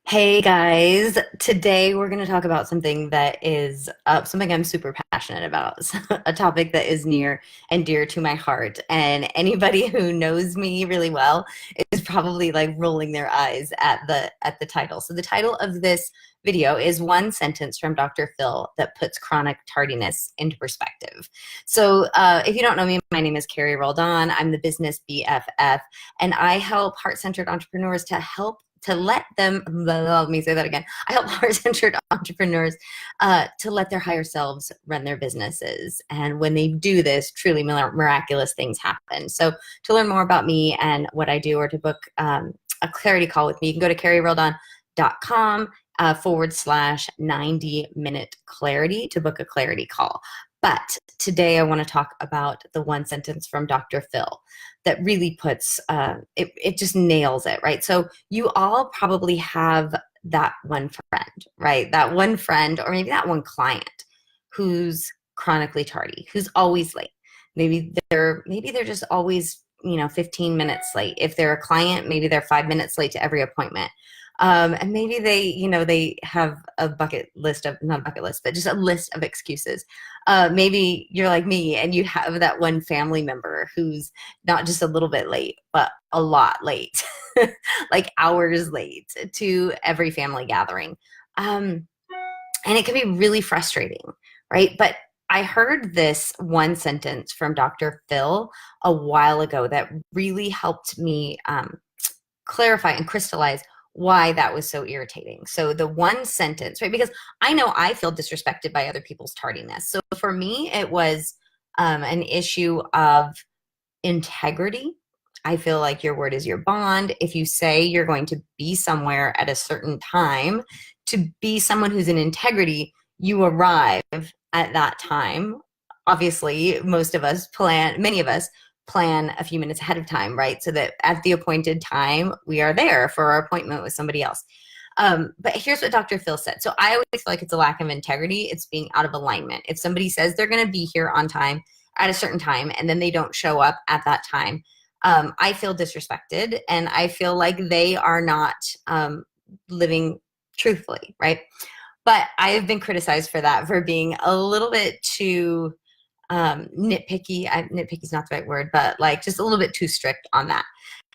Hey guys, today we're going to talk about something that is something I'm super passionate about, a topic that is near and dear to my heart. And anybody who knows me really well is probably like rolling their eyes at the title. So the title of this video is one sentence from Dr. Phil that puts chronic tardiness into perspective. So if you don't know me, my name is Carrie Roldan. I'm the business BFF, and I help heart-centered entrepreneurs to let them, let me say that again. I help heart-centered entrepreneurs to let their higher selves run their businesses. And when they do this, truly miraculous things happen. So to learn more about me and what I do, or to book a clarity call with me, you can go to carrieroldan.com / 90-minute clarity to book a clarity call. But today I want to talk about the one sentence from Dr. Phil that really puts, it just nails it, right? So you all probably have that one friend, right? That one friend, or maybe that one client who's chronically tardy, who's always late. Maybe they're just always, 15 minutes late. If they're a client, maybe they're 5 minutes late to every appointment. And maybe they have a bucket list of, not a bucket list, but just a list of excuses. Maybe you're like me and you have that one family member who's not just a little bit late, but a lot late, like hours late to every family gathering. And it can be really frustrating, right? But I heard this one sentence from Dr. Phil a while ago that really helped me clarify and crystallize why that was so irritating. So the one sentence, right? Because I know I feel disrespected by other people's tardiness. So for me, it was an issue of integrity. I feel like your word is your bond. If you say you're going to be somewhere at a certain time, to be someone who's in integrity, you arrive at that time. Obviously, many of us plan a few minutes ahead of time, right? So that at the appointed time, we are there for our appointment with somebody else. But here's what Dr. Phil said. So I always feel like it's a lack of integrity. It's being out of alignment. If somebody says they're going to be here on time at a certain time and then they don't show up at that time, I feel disrespected and I feel like they are not living truthfully, right? But I have been criticized for that, for being a little bit too nitpicky. Nitpicky is not the right word, but like just a little bit too strict on that.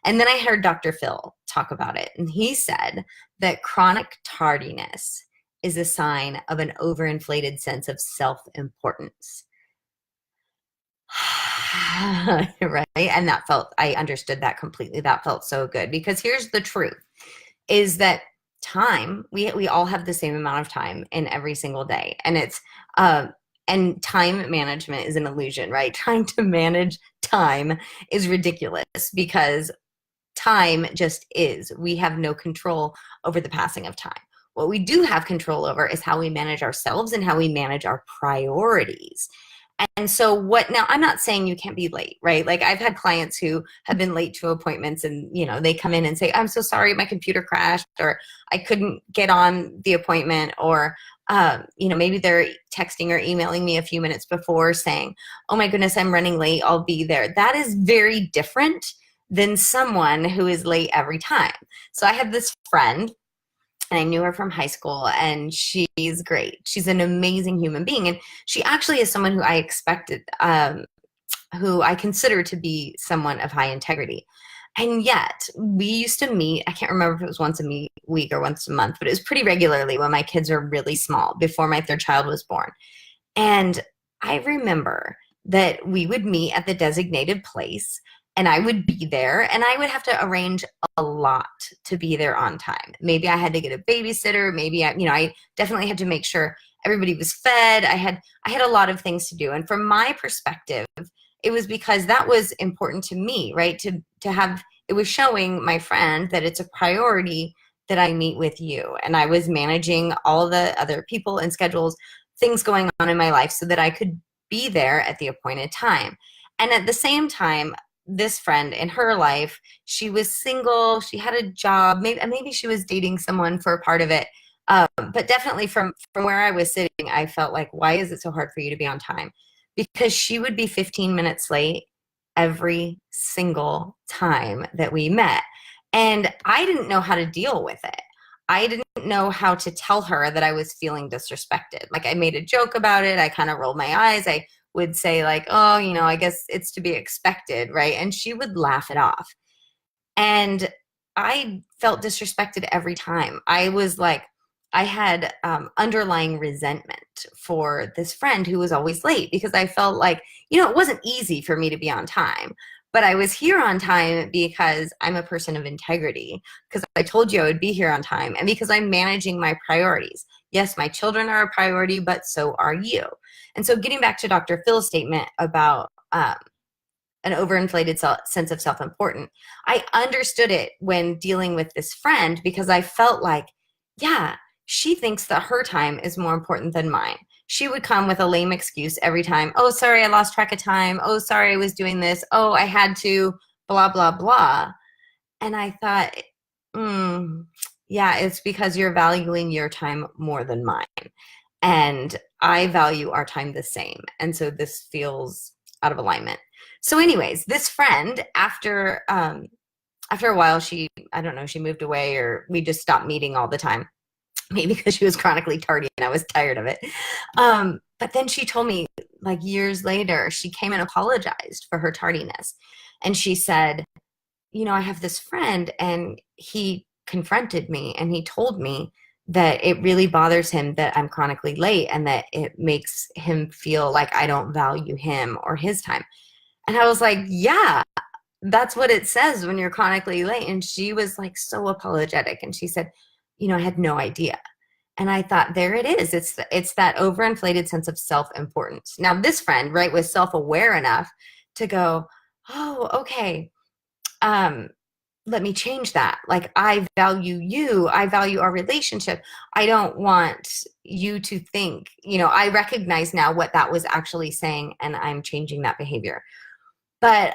And then I heard Dr. Phil talk about it, and he said that chronic tardiness is a sign of an overinflated sense of self-importance. Right? And I understood that completely. That felt so good, because here's the truth is that time, we all have the same amount of time in every single day. And time management is an illusion, right? Trying to manage time is ridiculous because time just is. We have no control over the passing of time. What we do have control over is how we manage ourselves and how we manage our priorities. And so now I'm not saying you can't be late, right? Like I've had clients who have been late to appointments and, they come in and say, I'm so sorry, my computer crashed, or I couldn't get on the appointment, or, maybe they're texting or emailing me a few minutes before saying, oh my goodness, I'm running late, I'll be there. That is very different than someone who is late every time. So I have this friend, and I knew her from high school, and she's great. She's an amazing human being. And she actually is someone who I expected, who I consider to be someone of high integrity. And yet we used to meet, I can't remember if it was once a week or once a month, but it was pretty regularly when my kids were really small, before my third child was born. And I remember that we would meet at the designated place, and I would be there, and I would have to arrange a lot to be there on time. Maybe I had to get a babysitter. Maybe I definitely had to make sure everybody was fed. I had a lot of things to do. And from my perspective, it was because that was important to me, right? To have, it was showing my friend that it's a priority that I meet with you. And I was managing all the other people and schedules, things going on in my life, so that I could be there at the appointed time. And at the same time, this friend, in her life, she was single, she had a job, maybe she was dating someone for a part of it. But definitely from where I was sitting, I felt like, why is it so hard for you to be on time? Because she would be 15 minutes late every single time that we met. And I didn't know how to deal with it. I didn't know how to tell her that I was feeling disrespected. Like, I made a joke about it. I kind of rolled my eyes. I would say like, oh, I guess it's to be expected, right? And she would laugh it off. And I felt disrespected every time. I was like, I had underlying resentment for this friend who was always late, because I felt like, it wasn't easy for me to be on time, but I was here on time because I'm a person of integrity, because I told you I would be here on time, and because I'm managing my priorities. Yes, my children are a priority, but so are you. And so, getting back to Dr. Phil's statement about an overinflated sense of self-importance, I understood it when dealing with this friend, because I felt like, yeah, she thinks that her time is more important than mine. She would come with a lame excuse every time. Oh, sorry, I lost track of time. Oh, sorry, I was doing this. Oh, I had to, blah, blah, blah. And I thought, yeah, it's because you're valuing your time more than mine. And I value our time the same. And so this feels out of alignment. So anyways, this friend, after a while, I don't know, she moved away, or we just stopped meeting all the time. Maybe because she was chronically tardy and I was tired of it. But then she told me, like, years later, she came and apologized for her tardiness. And she said, I have this friend, and he confronted me and he told me that it really bothers him that I'm chronically late, and that it makes him feel like I don't value him or his time. And I was like, yeah, that's what it says when you're chronically late. And she was like so apologetic. And she said, I had no idea. And I thought, there it is. It's that overinflated sense of self-importance. Now, this friend, right, was self-aware enough to go, oh, okay, let me change that. Like, I value you. I value our relationship. I don't want you to think, I recognize now what that was actually saying, and I'm changing that behavior. But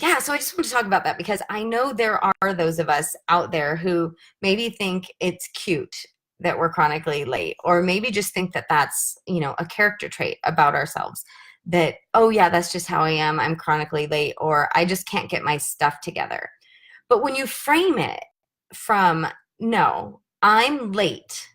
yeah, so I just want to talk about that, because I know there are those of us out there who maybe think it's cute that we're chronically late, or maybe just think that that's, a character trait about ourselves, that, oh yeah, that's just how I am. I'm chronically late, or I just can't get my stuff together. But when you frame it from, no, I'm late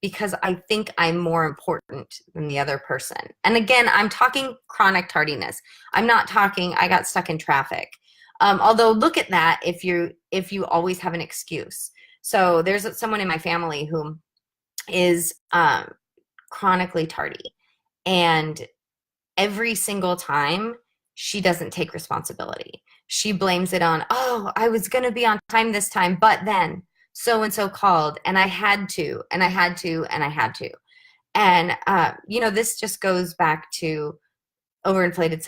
because I think I'm more important than the other person. And again, I'm talking chronic tardiness. I'm not talking I got stuck in traffic. Although, look at that if you always have an excuse. So there's someone in my family who is chronically tardy, and every single time she doesn't take responsibility. She blames it on, oh, I was going to be on time this time, but then so and so called, and I had to, and I had to, and I had to. And this just goes back to overinflated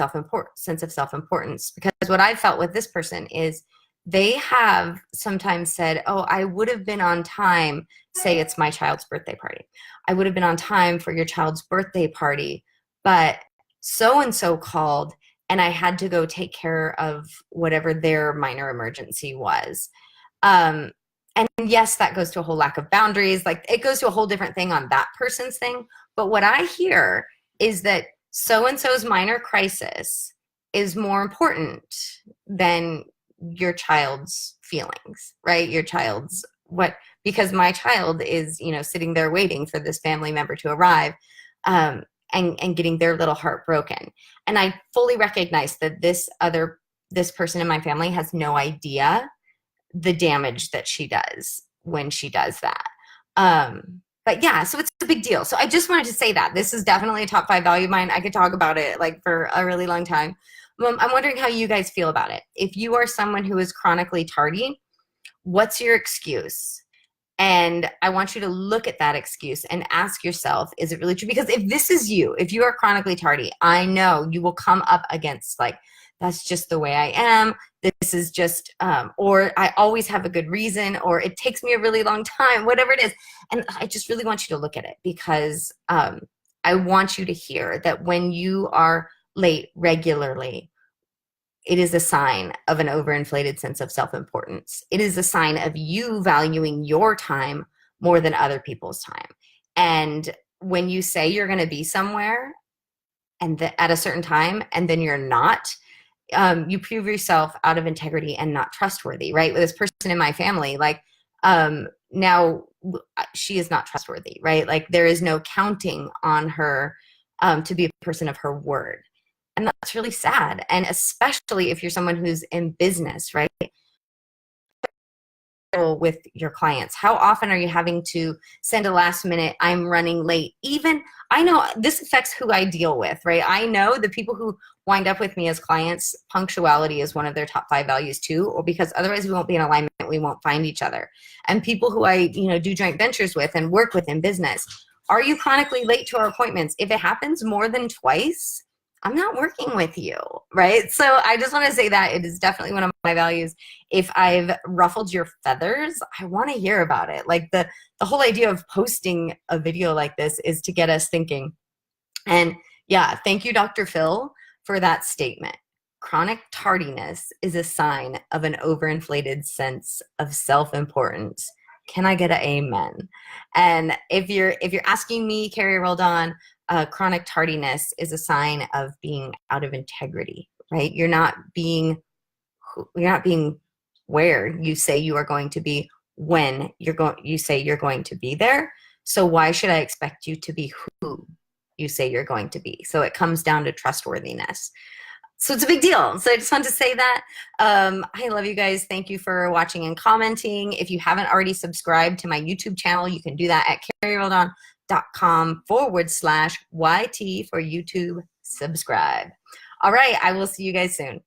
sense of self-importance, because what I felt with this person is they have sometimes said, oh, I would have been on time. Say it's my child's birthday party. I would have been on time for your child's birthday party, but so-and-so called, and I had to go take care of whatever their minor emergency was. And yes, that goes to a whole lack of boundaries. Like, it goes to a whole different thing on that person's thing. But what I hear is that so-and-so's minor crisis is more important than your child's feelings, right? Your child's because my child is, sitting there waiting for this family member to arrive, and getting their little heart broken. And I fully recognize that this person in my family has no idea the damage that she does when she does that. But yeah, so it's a big deal. So I just wanted to say that this is definitely a top 5 value of mine. I could talk about it like for a really long time. I'm wondering how you guys feel about it. If you are someone who is chronically tardy, what's your excuse? And I want you to look at that excuse and ask yourself, is it really true? Because if this is you, if you are chronically tardy, I know you will come up against like, that's just the way I am. This is just, or I always have a good reason, or it takes me a really long time, whatever it is. And I just really want you to look at it, because I want you to hear that when you are late regularly, it is a sign of an overinflated sense of self-importance. It is a sign of you valuing your time more than other people's time. And when you say you're going to be somewhere and at a certain time, and then you're not, you prove yourself out of integrity and not trustworthy, right? With this person in my family, like, now she is not trustworthy, right? Like there is no counting on her to be a person of her word. And that's really sad. And especially if you're someone who's in business, right? With your clients, how often are you having to send a last minute, I'm running late? Even I know this affects who I deal with, right? I know the people who wind up with me as clients, punctuality is one of their top 5 values too, or because otherwise we won't be in alignment, we won't find each other. And people who I do joint ventures with and work with in business, are you chronically late to our appointments? If it happens more than twice, I'm not working with you, right? So I just want to say that it is definitely one of my values. If I've ruffled your feathers, I want to hear about it. Like the whole idea of posting a video like this is to get us thinking. And yeah, thank you, Dr. Phil, for that statement. Chronic tardiness is a sign of an overinflated sense of self-importance. Can I get an amen? And if you're asking me, Carrie Roldan, chronic tardiness is a sign of being out of integrity, right? You're not being where you say you are going to be when you say you're going to be there. So why should I expect you to be who you say you're going to be? So it comes down to trustworthiness. So it's a big deal. So I just wanted to say that. I love you guys. Thank you for watching and commenting. If you haven't already subscribed to my YouTube channel, you can do that at carrieroldan.com/YT for YouTube subscribe. All right. I will see you guys soon.